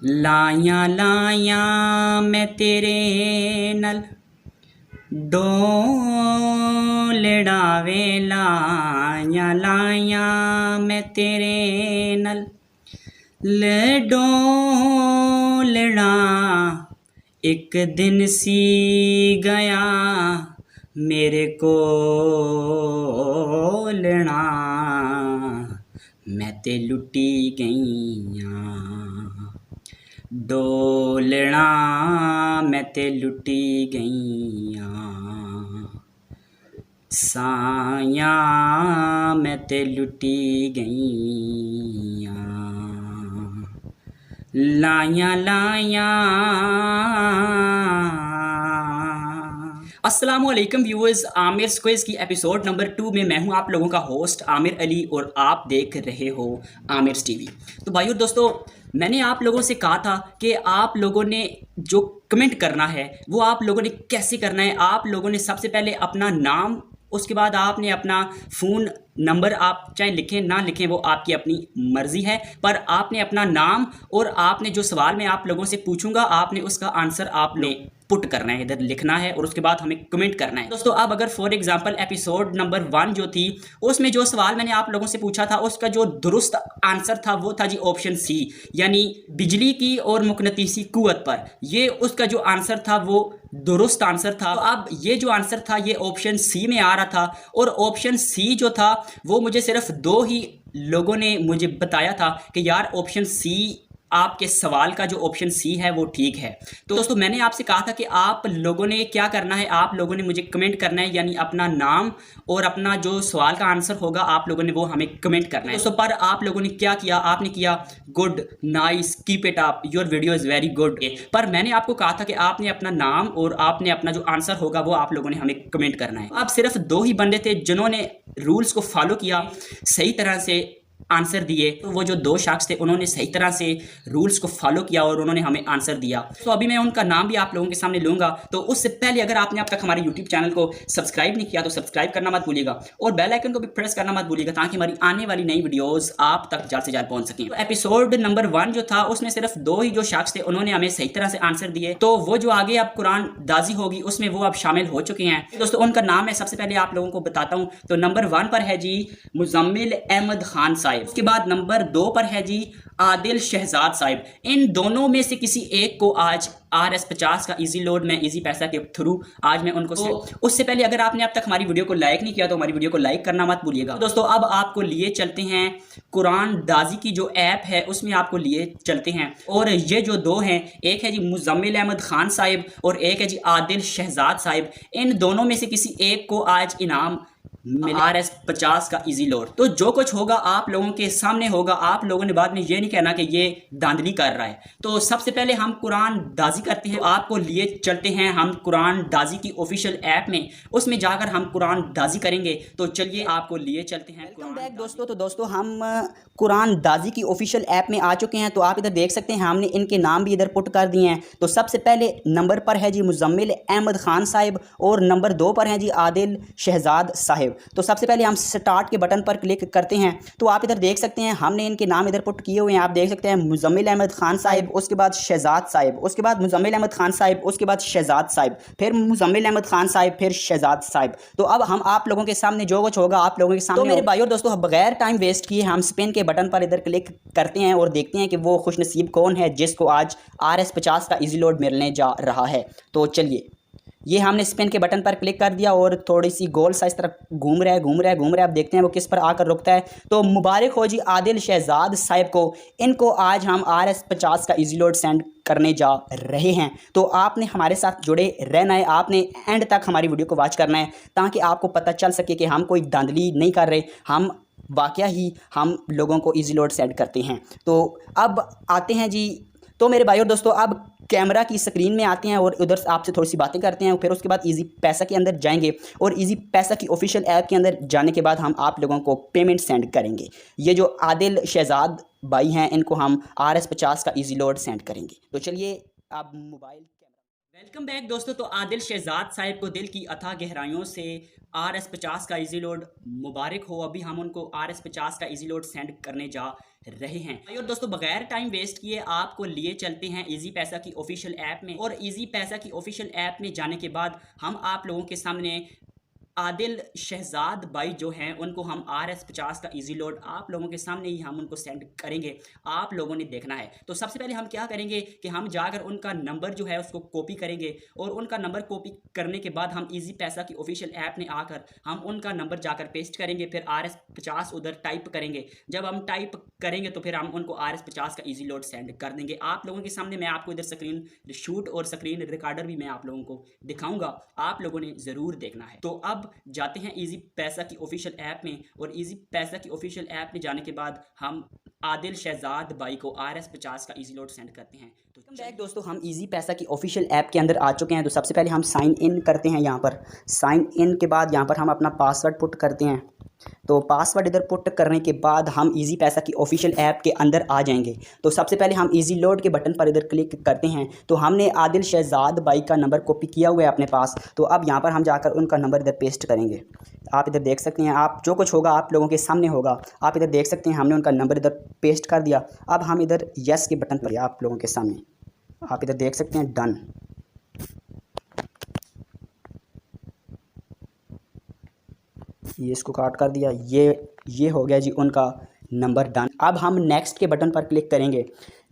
लाया लाया मैं तेरे नल डोलड़ा वे लाया लाया मैं तेरे नल डोलड़ा एक दिन सी गया मेरे को लेना मैं ते लुटी गईयां डोलना मैं ते लुटी गईयां साया मैं ते लुटी गईयां लाया लाया। अस्सलामुअलैकुम व्यूअर्स, आमिर स्क्विज की एपिसोड नंबर 2 में मैं हूं आप लोगों का होस्ट आमिर अली और आप देख रहे हो आमिर टीवी। तो भाइयों दोस्तों, मैंने आप लोगों से कहा था कि आप लोगों ने जो कमेंट करना है वो आप लोगों ने कैसे करना है। आप लोगों ने सबसे पहले अपना नाम, उसके बाद आपने अपना फ़ोन नंबर, आप चाहे लिखें ना लिखें वो आपकी अपनी मर्ज़ी है, पर आपने अपना नाम और आपने जो सवाल मैं आप लोगों से पूछूंगा आपने उसका आंसर आपने पुट करना है, इधर लिखना है और उसके बाद हमें कमेंट करना है। दोस्तों अब अगर फॉर एग्जांपल एपिसोड नंबर 1 जो थी उसमें जो सवाल मैंने आप लोगों से पूछा था उसका जो दुरुस्त आंसर था वो था जी ऑप्शन सी, यानी बिजली की और मुकनातीसी कुव्वत पर। ये उसका जो आंसर था वो दुरुस्त आंसर था। तो अब ये जो आंसर था ये ऑप्शन सी में आ रहा था और ऑप्शन सी जो था वो मुझे सिर्फ 2 ही लोगों ने मुझे बताया था कि यार ऑप्शन सी, आपके सवाल का जो ऑप्शन सी है वो ठीक है। तो दोस्तों मैंने आपसे कहा था कि आप लोगों ने क्या करना है, आप लोगों ने मुझे कमेंट करना है, यानी अपना नाम और अपना जो सवाल का आंसर होगा आप लोगों ने वो हमें कमेंट करना है। दोस्तों पर आप लोगों ने क्या किया, आपने किया good, nice, keep it up, your video is very good. पर मैंने आपको कहा था कि आपने अपना नाम और आपने अपना जो आंसर होगा वो आप लोगों ने हमें कमेंट करना है। अब सिर्फ 2 ही बंदे थे जिन्होंने रूल्स को फॉलो किया, सही तरह से आंसर दिए। तो वो जो 2 शख्स थे उन्होंने सही तरह से रूल्स को फॉलो किया और उन्होंने हमें आंसर दिया। तो अभी मैं उनका नाम भी आप लोगों के सामने लूंगा। तो उससे पहले अगर आपने अब तक हमारे यूट्यूब चैनल को सब्सक्राइब नहीं किया तो सब्सक्राइब करना मत भूलिएगा और बेल आइकन को भी प्रेस करना मत भूलिएगा ताकि हमारी आने वाली नई वीडियोस आप तक जल्द से जल्द पहुंच सकें। तो एपिसोड नंबर 1 जो था उसमें सिर्फ 2 ही जो शख्स थे उन्होंने हमें सही तरह से आंसर दिए। तो वो जो आगे अब कुरान दाजी होगी उसमें वो अब शामिल हो चुके हैं। दोस्तों उनका नाम मैं सबसे पहले आप लोगों को बताता हूँ। तो नंबर 1 पर है जी मुजम्मिल अहमद खान साहिब, उसके बाद नंबर 2 पर है जी आदिल शहजाद साहिब। इन दोनों में से किसी एक को आज RS50 का इजी लोड में इजी पैसा के थ्रू आज मैं उनको उससे पहले अगर आपने अब तक हमारी वीडियो को लाइक नहीं किया तो हमारी वीडियो को लाइक करना मत भूलिएगा। दोस्तों अब आपको लिए चलते हैं कुरान दाजी की जो ऐप है उसमें आपको लिए चलते हैं और ये जो 2 हैं, एक है जी मुजम्मिल अहमद खान साहिब और एक है जी आदिल शहजाद साहिब। इन दोनों में से किसी एक को आज इनाम RS50 का इजी लोड। तो जो कुछ होगा आप लोगों के सामने होगा, आप लोगों ने बाद में ये नहीं कहना कि ये धांधली कर रहा है। तो सबसे पहले हम कुरान दाजी करते हैं। तो आपको लिए चलते हैं हम कुरान दाजी की ऑफिशियल ऐप में, उसमें जाकर हम कुरान दाजी करेंगे। तो चलिए आपको लिए चलते हैं। वेलकम बैक दोस्तों। तो दोस्तों हम कुरान दाजी की ऑफिशियल ऐप में आ चुके हैं। तो आप इधर देख सकते हैं हमने इनके नाम भी इधर पुट कर दिए हैं। तो सबसे पहले नंबर पर है जी मुजम्मिल अहमद खान साहिब और नंबर 2 पर है जी आदिल शहजाद साहिब। तो सबसे पहले हम स्टार्ट के बटन पर क्लिक करते हैं। तो आप इधर देख सकते हैं हमने इनके नाम इधर पुट किए हुए हैं। आप देख सकते हैं मुजम्मिल अहमद खान साहिब, उसके बाद शहजाद साहिब, उसके बाद मुजम्मिल अहमद खान साहिब, उसके बाद शहजाद साहिब, फिर मुजम्मिल अहमद खान साहिब, फिर शहजाद साहिब। तो अब हम आप लोगों के सामने जो कुछ होगा आप लोगों के सामने। तो मेरे भाइयों दोस्तों बगैर टाइम वेस्ट किए हम स्पिन के बटन पर इधर क्लिक करते हैं और देखते हैं कि वो खुशनसीब कौन है जिसको आज RS50 का इजी लोड मिलने जा रहा है। तो चलिए, ये हमने स्पिन के बटन पर क्लिक कर दिया और थोड़ी सी गोल सा इस तरह घूम रहा है। अब देखते हैं वो किस पर आकर रुकता है। तो मुबारक हो जी आदिल शहजाद साहिब को, इनको आज हम RS50 का इजी लोड सेंड करने जा रहे हैं। तो आपने हमारे साथ जुड़े रहना है, आपने एंड तक हमारी वीडियो को वॉच करना है ताकि आपको पता चल सके कि हम कोई धांधली नहीं कर रहे, हम वाकया ही हम लोगों को इजी लोड सेंड करते हैं। तो अब आते हैं जी, तो मेरे भाइयों दोस्तों अब कैमरा की स्क्रीन में आते हैं और उधर आपसे थोड़ी सी बातें करते हैं। फिर उसके बाद इजी पैसा के अंदर जाएंगे और इजी पैसा की ऑफिशियल ऐप के अंदर जाने के बाद हम आप लोगों को पेमेंट सेंड करेंगे। ये जो आदिल शहजाद भाई हैं इनको हम RS50 का इजी लोड सेंड करेंगे। तो चलिए अब मोबाइल वेलकम बैक दोस्तों। तो आदिल शहजाद साहिब को दिल की अथाह गहराइयों से RS50 का इजी लोड मुबारक हो। अभी हम उनको RS50 का इजी लोड सेंड करने जा रहे हैं। और दोस्तों बगैर टाइम वेस्ट किए आपको लिए चलते हैं इजी पैसा की ऑफिशियल ऐप में। और इजी पैसा की ऑफिशियल ऐप में जाने के बाद हम आप लोगों के सामने आदिल शहजाद भाई जो हैं उनको हम RS50 का इजी लोड आप लोगों के सामने ही हम उनको सेंड करेंगे। आप लोगों ने देखना है। तो सबसे पहले हम क्या करेंगे कि हम जाकर उनका नंबर जो है उसको कॉपी करेंगे और उनका नंबर कॉपी करने के बाद हम इजी पैसा की ऑफिशियल ऐप में आकर हम उनका नंबर जाकर पेस्ट करेंगे। फिर RS50 उधर टाइप करेंगे। जब हम टाइप करेंगे तो फिर हम उनको RS50 का इजी लोड सेंड कर देंगे आप लोगों के सामने। मैं आपको इधर स्क्रीन शूट और स्क्रीन रिकॉर्डर भी मैं आप लोगों को दिखाऊंगा, आप लोगों ने ज़रूर देखना है। तो अब जाते हैं इजी पैसा की ऑफिशियल ऐप में। और इजी पैसा की ऑफिशियल ऐप में जाने के बाद हम आदिल शहजाद भाई को RS50 का इजी लोड सेंड करते हैं। तो बैक दोस्तों हम इजी पैसा की ऑफिशियल ऐप के अंदर आ चुके हैं। तो सबसे पहले हम साइन इन करते हैं। यहाँ पर साइन इन के बाद यहाँ पर हम अपना पासवर्ड पुट करते हैं। तो पासवर्ड इधर पुट करने के बाद हम इजी पैसा की ऑफिशियल ऐप के अंदर आ जाएंगे। तो सबसे पहले हम इजी लोड के बटन पर इधर क्लिक करते हैं। तो हमने आदिल शहजाद भाई का नंबर कॉपी किया हुआ है अपने पास। तो अब यहाँ पर हम जाकर उनका नंबर इधर पेस्ट करेंगे। आप इधर देख सकते हैं, आप जो कुछ होगा आप लोगों के सामने होगा। आप इधर देख सकते हैं हमने उनका नंबर इधर पेस्ट कर दिया। अब हम इधर यस के बटन पर आप लोगों के सामने आप इधर देख सकते हैं डन। ये इसको काट कर दिया। ये हो गया जी उनका नंबर डन। अब हम नेक्स्ट के बटन पर क्लिक करेंगे।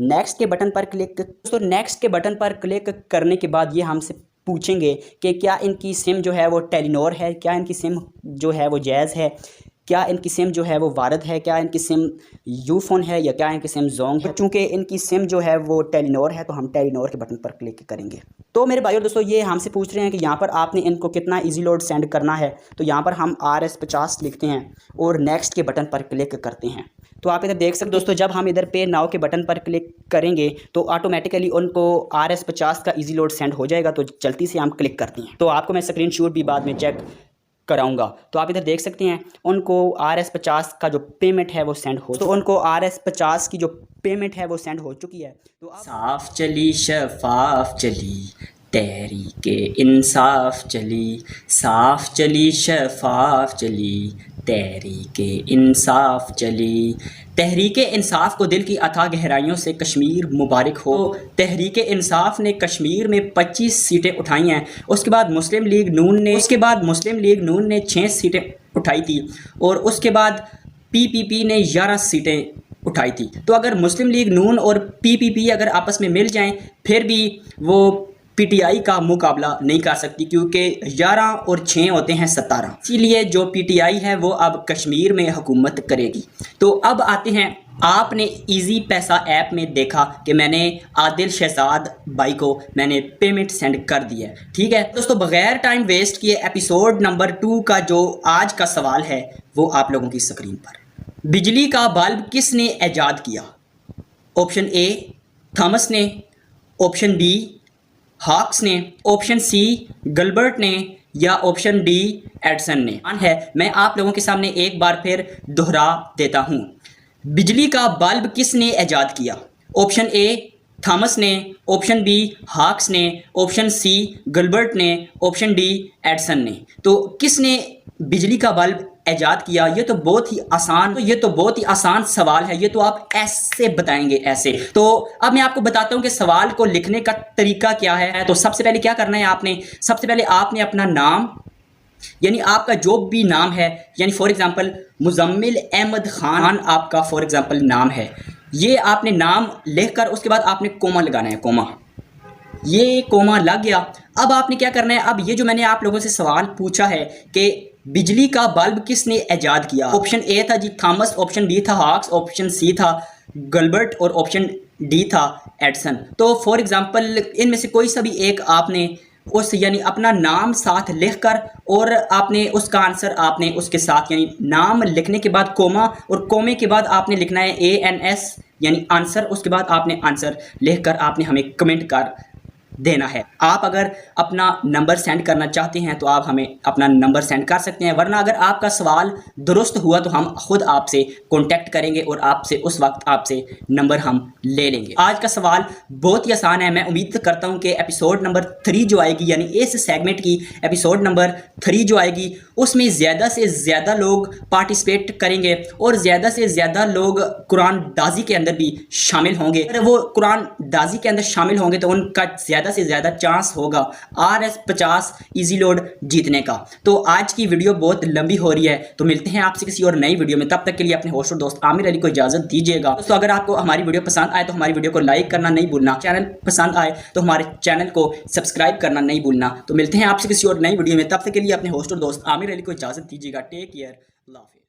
नेक्स्ट के बटन पर क्लिक तो नेक्स्ट के बटन पर क्लिक करने के बाद ये हमसे पूछेंगे कि क्या इनकी सिम जो है वो टेलीनॉर है, क्या इनकी सिम जो है वो जैज़ है, क्या इनकी सिम जो है वो वारद है, क्या इनकी सिम यूफोन है या क्या इनकी सिम जोंग है। चूँकि इनकी सिम जो है वो टेलीनॉर है तो हम टेलीनॉर के बटन पर क्लिक करेंगे। तो मेरे भाइयों दोस्तों ये हमसे पूछ रहे हैं कि यहाँ पर आपने इनको कितना इजी लोड सेंड करना है। तो यहाँ पर हम RS50 लिखते हैं और नेक्स्ट के बटन पर क्लिक करते हैं। तो आप इधर देख सकते दोस्तों जब हम इधर पे नाउ के बटन पर क्लिक करेंगे तो ऑटोमेटिकली उनको RS50 का इजी लोड सेंड हो जाएगा। तो जल्दी से हम क्लिक करते हैं। तो आपको मैं स्क्रीनशॉट भी बाद में चेक कराऊंगा। तो आप इधर देख सकते हैं उनको RS50 का जो पेमेंट है वो सेंड हो, तो उनको RS50 की जो पेमेंट है वो सेंड हो चुकी है। तो साफ चली शफाफ चली तहरीके इंसाफ चली, साफ चली शफाफ चली तहरीके इंसाफ चली। तहरीके इंसाफ को दिल की अथाह गहराइयों से कश्मीर मुबारक हो। तहरीके इंसाफ ने कश्मीर में 25 सीटें उठाई हैं। उसके बाद मुस्लिम लीग नून ने 6 सीटें उठाई थी और उसके बाद PPP ने 11 सीटें उठाई थी। तो अगर मुस्लिम लीग नून और PPP अगर आपस में मिल जाएं फिर भी वो PTI का मुकाबला नहीं कर सकती, क्योंकि 11 और 6 होते हैं 17। इसीलिए जो PTI है वो अब कश्मीर में हुकूमत करेगी। तो अब आते हैं, आपने इजी पैसा ऐप में देखा कि मैंने आदिल शहजाद भाई को मैंने पेमेंट सेंड कर दी है। ठीक है दोस्तों, बगैर टाइम वेस्ट किए एपिसोड नंबर 2 का जो आज का सवाल है वो आप लोगों की स्क्रीन पर। बिजली का बल्ब किसने ईजाद किया? ऑप्शन A थॉमस ने, ऑप्शन B हॉक्स ने, ऑप्शन C गilbert ने या ऑप्शन D एडिसन ने है। मैं आप लोगों के सामने एक बार फिर दोहरा देता हूँ। बिजली का बल्ब किसने ईजाद किया? ऑप्शन A थॉमस ने, ऑप्शन B हॉक्स ने, ऑप्शन C गilbert ने, ऑप्शन D एडिसन ने। तो किसने बिजली का बल्ब ईजाद किया? ये तो बहुत ही आसान सवाल है। ये तो आप ऐसे बताएंगे ऐसे। तो अब मैं आपको बताता हूँ कि सवाल को लिखने का तरीका क्या है। तो सबसे पहले क्या करना है सबसे पहले आपने अपना नाम यानी आपका जो भी नाम है, यानी फॉर एग्जांपल मुजम्मिल अहमद खान आपका फॉर एग्जांपल नाम है, ये आपने नाम लिखकर उसके बाद आपने कोमा लगाना है। कोमा, ये कोमा लग गया। अब आपने क्या करना है, अब ये जो मैंने आप लोगों से सवाल पूछा है कि बिजली का बल्ब किसने ईजाद किया, ऑप्शन A था जी थॉमस, ऑप्शन B था हॉक्स, ऑप्शन C था गilbert और ऑप्शन D था एडिसन। तो फॉर एग्जांपल इनमें से कोई सा भी एक आपने उस यानी अपना नाम साथ लिखकर और आपने उसका आंसर आपने उसके साथ यानी नाम लिखने के बाद कोमा और कोमे के बाद आपने लिखना है ANS यानी आंसर। उसके बाद आपने आंसर लिखकर आपने हमें कमेंट कर देना है। आप अगर अपना नंबर सेंड करना चाहते हैं तो आप हमें अपना नंबर सेंड कर सकते हैं, वरना अगर आपका सवाल दुरुस्त हुआ तो हम खुद आपसे कॉन्टैक्ट करेंगे और आपसे उस वक्त आपसे नंबर हम ले लेंगे। आज का सवाल बहुत ही आसान है। मैं उम्मीद करता हूं कि एपिसोड नंबर 3 जो आएगी, यानी इस सेगमेंट की एपिसोड नंबर 3 जो आएगी, उसमें ज़्यादा से ज़्यादा लोग पार्टिसिपेट करेंगे और ज़्यादा से ज़्यादा लोग कुरान दाजी के अंदर भी शामिल होंगे। अगर वो कुरान दाजी के अंदर शामिल होंगे तो उनका ज़्यादा से ज़्यादा चांस होगा RS50 इजी लोड जीतने का। तो आज की वीडियो बहुत लंबी हो रही है, तो मिलते हैं आपसे किसी और नई वीडियो में। तब तक के लिए अपने होस्ट और दोस्त आमिर अली को इजाज़त दीजिएगा। तो अगर आपको हमारी वीडियो पसंद आए तो हमारी वीडियो को लाइक करना नहीं भूलना, चैनल पसंद आए तो हमारे चैनल को सब्सक्राइब करना नहीं भूलना। तो मिलते हैं आपसे किसी और नई वीडियो में, तब तक के लिए अपने होस्ट और दोस्त आमिर अली को इजाज़त दीजिएगा। टेक केयर, अल्लाह हाफ़िज़।